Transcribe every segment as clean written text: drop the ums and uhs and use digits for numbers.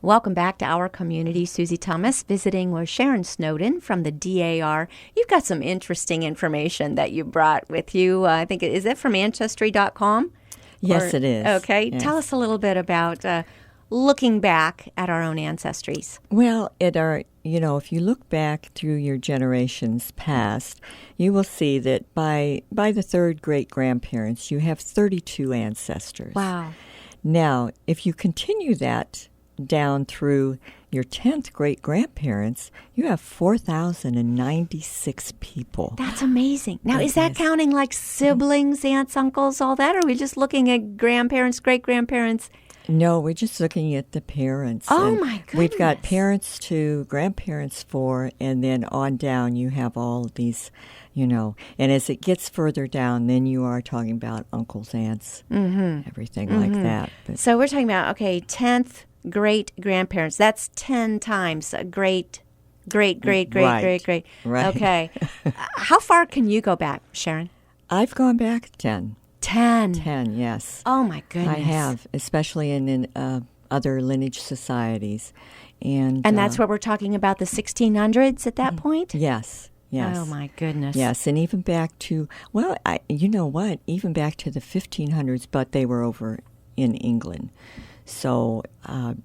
Welcome back to Our Community. Susie Thomas visiting with Sharon Snowden from the DAR. You've got some interesting information that you brought with you. I think, is that from Ancestry.com? Yes, it is. Okay. Yes. Tell us a little bit about looking back at our own ancestries. Well, if you look back through your generations past, you will see that by the third great-grandparents, you have 32 ancestors. Wow. Now, if you continue that down through your 10th great-grandparents, you have 4,096 people. That's amazing. Now, is that counting like siblings, aunts, uncles, all that? Or are we just looking at grandparents, great-grandparents? No, we're just looking at the parents. Oh, and my goodness. We've got parents 2, grandparents 4, and then on down you have all of these, and as it gets further down, then you are talking about uncles, aunts, everything like that. But So we're talking about, 10th great-grandparents. That's 10 times a great. Great. Right. Okay. How far can you go back, Sharon? I've gone back 10. 10. 10, yes. Oh, my goodness. I have, especially in other lineage societies. And that's what we're talking about, the 1600s at that point? Yes. Yes. Oh, my goodness. Yes, and even back to, you know what? Even back to the 1500s, but they were over in England. So,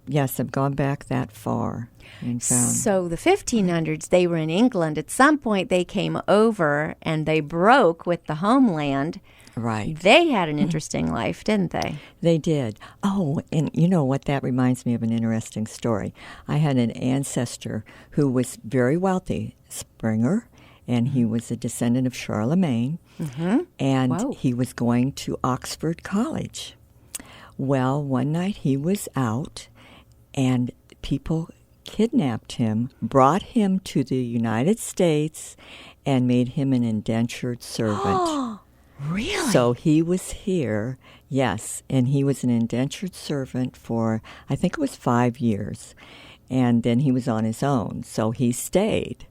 yes, I've gone back that far and found. So the 1500s, they were in England. At some point, they came over and they broke with the homeland. Right. They had an interesting life, didn't they? They did. Oh, and you know what? That reminds me of an interesting story. I had an ancestor who was very wealthy, Springer, and he was a descendant of Charlemagne, and Whoa. he was going to Oxford College. Well, one night he was out, and people kidnapped him, brought him to the United States, and made him an indentured servant. Really? So he was here, yes, and he was an indentured servant for, I think it was 5 years. And then he was on his own. So he stayed,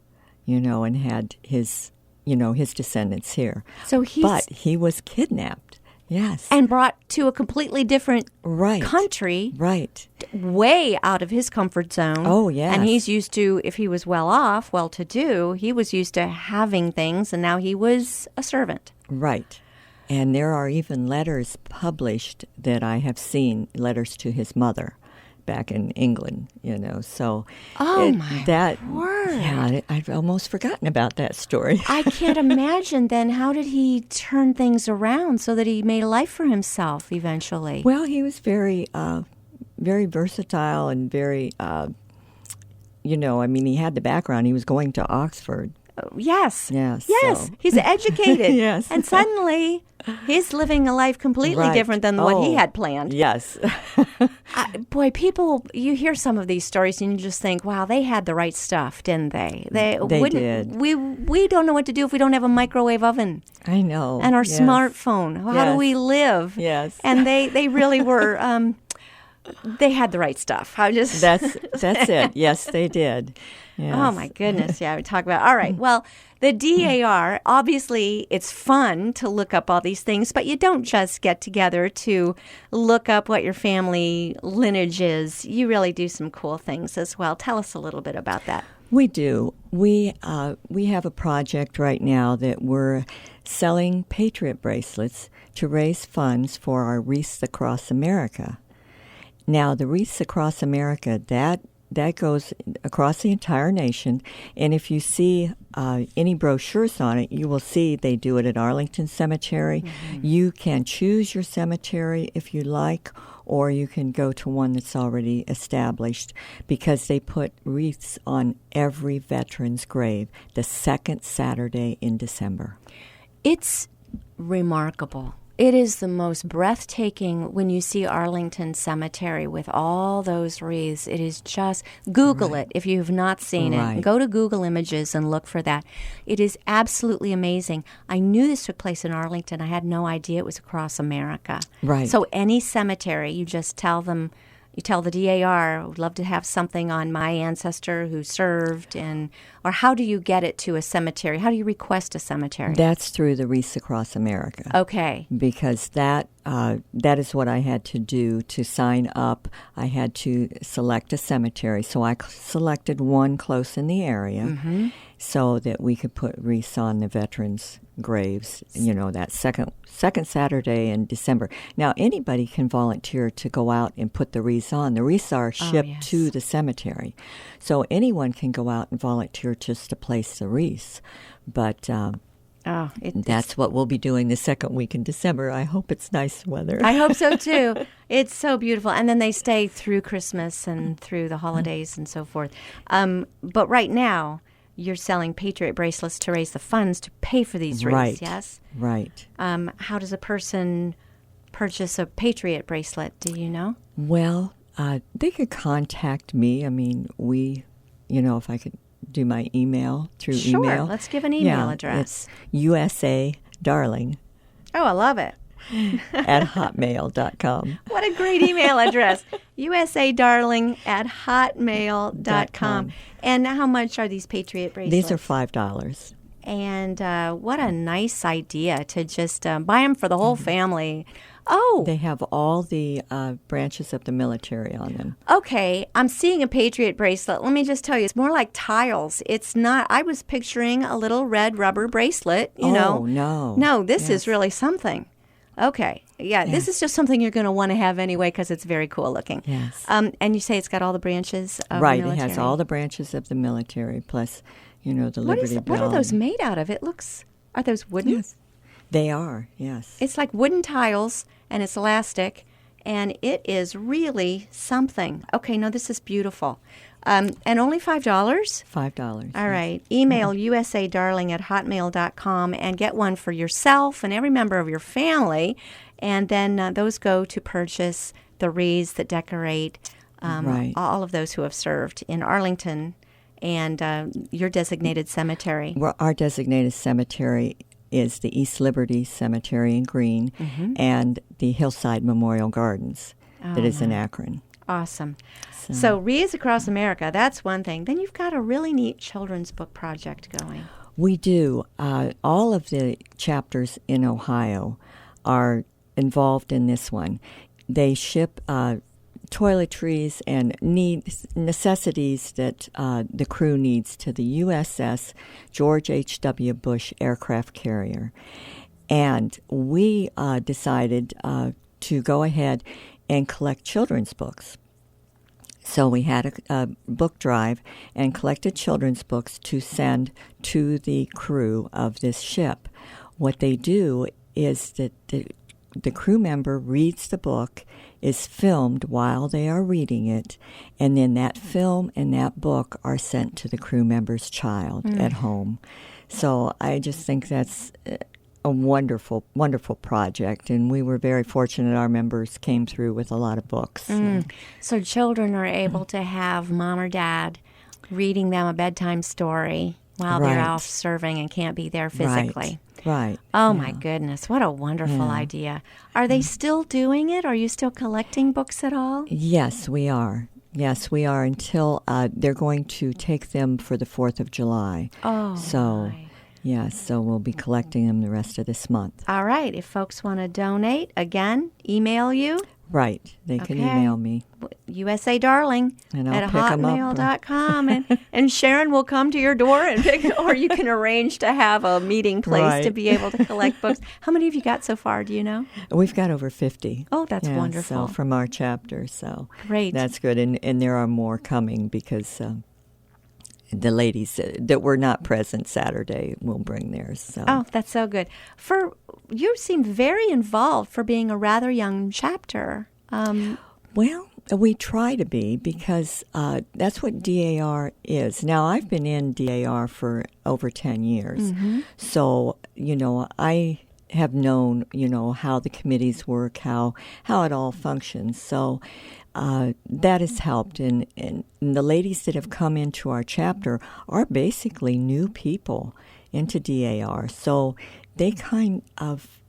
and had his descendants here. But he was kidnapped, yes. And brought to a completely different country. Right. Way out of his comfort zone. Oh, yes. And he's used to, if he was well off, well-to-do, he was used to having things, and now he was a servant. Right. And there are even letters published that I have seen, letters to his mother back in England, so. Oh, my word. Yeah, I'd almost forgotten about that story. I can't imagine then, how did he turn things around so that he made a life for himself eventually? Well, he was very, very versatile and very, he had the background. He was going to Oxford. Yes. Yes. Yes. So. He's educated. Yes. And suddenly he's living a life completely different than what he had planned. Yes. Boy, people, you hear some of these stories and you just think, wow, they had the right stuff, didn't they? They did. We don't know what to do if we don't have a microwave oven. I know. And our smartphone. How do we live? Yes. And they really were... they had the right stuff. That's it. Yes, they did. Yes. Oh, my goodness. Yeah, we talk about. All right. Well, the DAR, obviously, it's fun to look up all these things, but you don't just get together to look up what your family lineage is. You really do some cool things as well. Tell us a little bit about that. We do. We have a project right now that we're selling Patriot bracelets to raise funds for our Wreaths Across America. Now, the Wreaths Across America, that goes across the entire nation, and if you see any brochures on it, you will see they do it at Arlington Cemetery. You can choose your cemetery if you like, or you can go to one that's already established, because they put wreaths on every veteran's grave the second Saturday in December. It's remarkable. It is the most breathtaking when you see Arlington Cemetery with all those wreaths. It is just, Google it if you have not seen it. Go to Google Images and look for that. It is absolutely amazing. I knew this took place in Arlington. I had no idea it was across America. Right. So any cemetery, you just tell them, you tell the DAR, I would love to have something on my ancestor who served, or how do you get it to a cemetery? How do you request a cemetery? That's through the Wreaths Across America. Okay. Because that is what I had to do to sign up. I had to select a cemetery. So I selected one close in the area so that we could put wreaths on the veterans' graves, that second Saturday in December. Now, anybody can volunteer to go out and put the wreaths on. The wreaths are shipped to the cemetery. So anyone can go out and volunteer just to place the wreaths. But that's what we'll be doing the second week in December. I hope it's nice weather. I hope so, too. It's so beautiful. And then they stay through Christmas and through the holidays and so forth. But right now, you're selling Patriot bracelets to raise the funds to pay for these wreaths, yes? Right. How does a person purchase a Patriot bracelet? Do you know? Well, they could contact me. I mean, if I could do my email through email. Sure, let's give an email address. It's USA Darling. Oh, I love it. at hotmail.com. What a great email address. USAdarling at hotmail.com. And how much are these Patriot bracelets? These are $5. And what a nice idea to just buy them for the whole family. Oh. They have all the branches of the military on them. Okay, I'm seeing a Patriot bracelet. Let me just tell you, it's more like tiles. It's not, I was picturing a little red rubber bracelet, No. No, this is really something. Okay. Yeah, this is just something you're going to want to have anyway because it's very cool looking. Yes. And you say it's got all the branches of the military? Right, it has all the branches of the military, plus, the Liberty Bell. What are those made out of? Are those wooden? Yes. They are, yes. It's like wooden tiles, and it's elastic, and it is really something. Okay, no, this is beautiful. And only $5? $5. All right. Email usadarling at hotmail.com and get one for yourself and every member of your family. And then those go to purchase the wreaths that decorate all of those who have served in Arlington and your designated cemetery. Well, our designated cemetery is the East Liberty Cemetery in Greene and the Hillside Memorial Gardens that is in Akron. Awesome. So Wreaths Across America, that's one thing. Then you've got a really neat children's book project going. We do. All of the chapters in Ohio are involved in this one. They ship toiletries and necessities that the crew needs to the USS George H.W. Bush aircraft carrier. And we decided to go ahead and collect children's books. So we had a book drive and collected children's books to send to the crew of this ship. What they do is that the crew member reads the book, is filmed while they are reading it, and then that film and that book are sent to the crew member's child at home. So I just think that's a wonderful, wonderful project, and we were very fortunate our members came through with a lot of books. So children are able to have mom or dad reading them a bedtime story while they're off serving and can't be there physically. Right. Oh, my goodness. What a wonderful idea. Are they still doing it? Are you still collecting books at all? Yes, we are. Yes, we are until they're going to take them for the 4th of July. Oh, so. my. Yes, so we'll be collecting them the rest of this month. All right. If folks want to donate, again, email you. Right. They can email me. USA Darling and I'll at pick 'em up. hotmail.com. and Sharon will come to your door and pick, or you can arrange to have a meeting place to be able to collect books. How many have you got so far? Do you know? We've got over 50. Oh, that's wonderful. So from our chapter. So great. That's good. And there are more coming because the ladies that were not present Saturday will bring theirs. So. Oh, that's so good. You seem very involved for being a rather young chapter. Well, we try to be because that's what DAR is. Now, I've been in DAR for over 10 years. So, I have known, how the committees work, how it all functions. So that has helped. And the ladies that have come into our chapter are basically new people into DAR. So they kind of,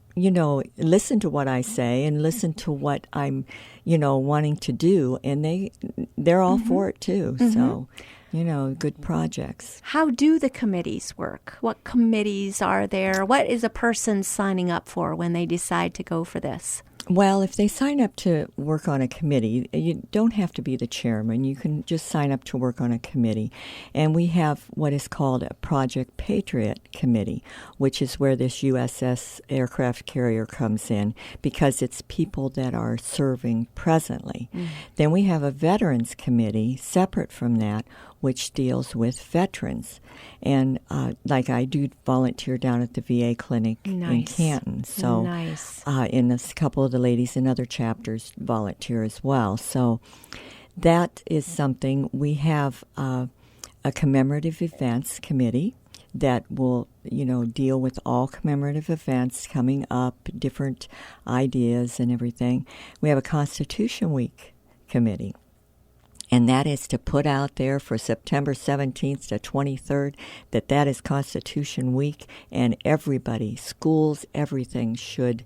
listen to what I say and listen to what I'm, wanting to do, and they're all for it too. So, good projects. How do the committees work? What committees are there? What is a person signing up for when they decide to go for this? Well, if they sign up to work on a committee, you don't have to be the chairman. You can just sign up to work on a committee. And we have what is called a Project Patriot Committee, which is where this USS aircraft carrier comes in, because it's people that are serving presently. Then we have a Veterans Committee separate from that, which deals with veterans. And like I do volunteer down at the VA clinic in Canton. So in a couple of the ladies in other chapters volunteer as well. So that is something. We have a commemorative events committee that will, deal with all commemorative events coming up, different ideas and everything. We have a Constitution Week committee. And that is to put out there for September 17th to 23rd that is Constitution Week, and everybody, schools, everything should,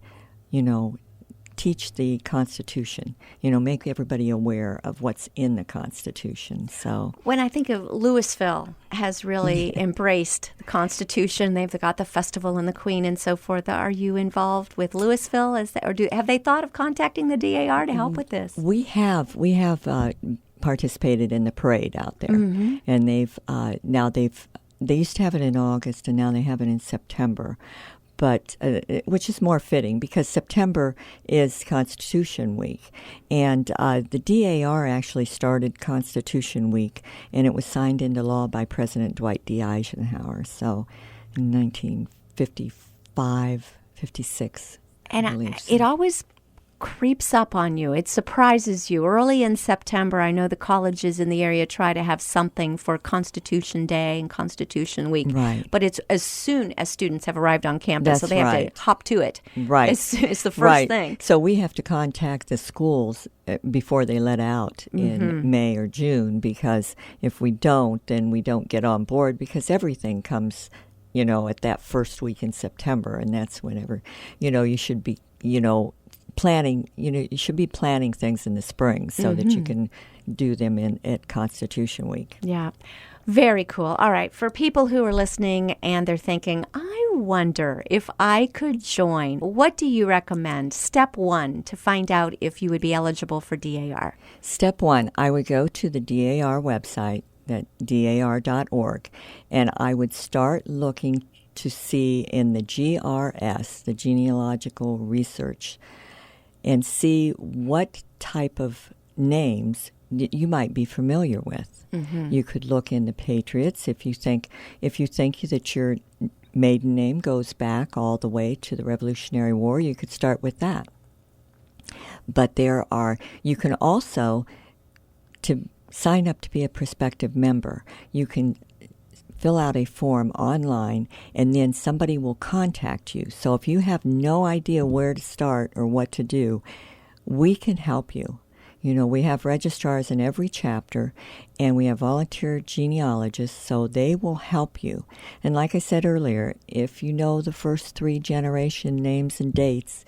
teach the Constitution, make everybody aware of what's in the Constitution. So when I think of Louisville has really embraced the Constitution, they've got the festival and the Queen and so forth. Are you involved with Louisville? Have they thought of contacting the DAR to help with this? We have participated in the parade out there, and they used to have it in August, and now they have it in September, but which is more fitting because September is Constitution Week, and the DAR actually started Constitution Week, and it was signed into law by President Dwight D. Eisenhower, so in 1955, 56. And it always creeps up on you. It surprises you. Early in September, I know the colleges in the area try to have something for Constitution Day and Constitution Week. Right. But it's as soon as students have arrived on campus, That's so they have to hop to it. Right. It's the first thing. So we have to contact the schools before they let out in May or June, because if we don't, then we don't get on board, because everything comes, at that first week in September, and that's whenever, you should be, planning, you should be planning things in the spring so that you can do them at Constitution Week. Yeah. Very cool. All right. For people who are listening and they're thinking, I wonder if I could join, what do you recommend? Step one to find out if you would be eligible for DAR. Step one, I would go to the DAR website, at dar.org, and I would start looking to see in the GRS, the genealogical research, and see what type of names you might be familiar with. You could look in the Patriots if you think that your maiden name goes back all the way to the Revolutionary War. You could start with that. But you can also, to sign up to be a prospective member, you can fill out a form online, and then somebody will contact you. So if you have no idea where to start or what to do, we can help you. We have registrars in every chapter, and we have volunteer genealogists, so they will help you. And like I said earlier, if you know the first 3 generation names and dates,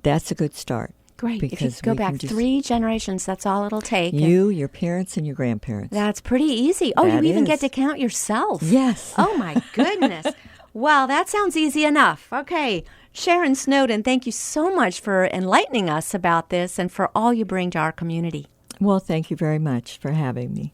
that's a good start. Great. If you go back 3 generations, that's all it'll take. Your parents, and your grandparents. That's pretty easy. Oh, you even get to count yourself. Yes. Oh, my goodness. Well, that sounds easy enough. Okay. Sharon Snowden, thank you so much for enlightening us about this and for all you bring to our community. Well, thank you very much for having me.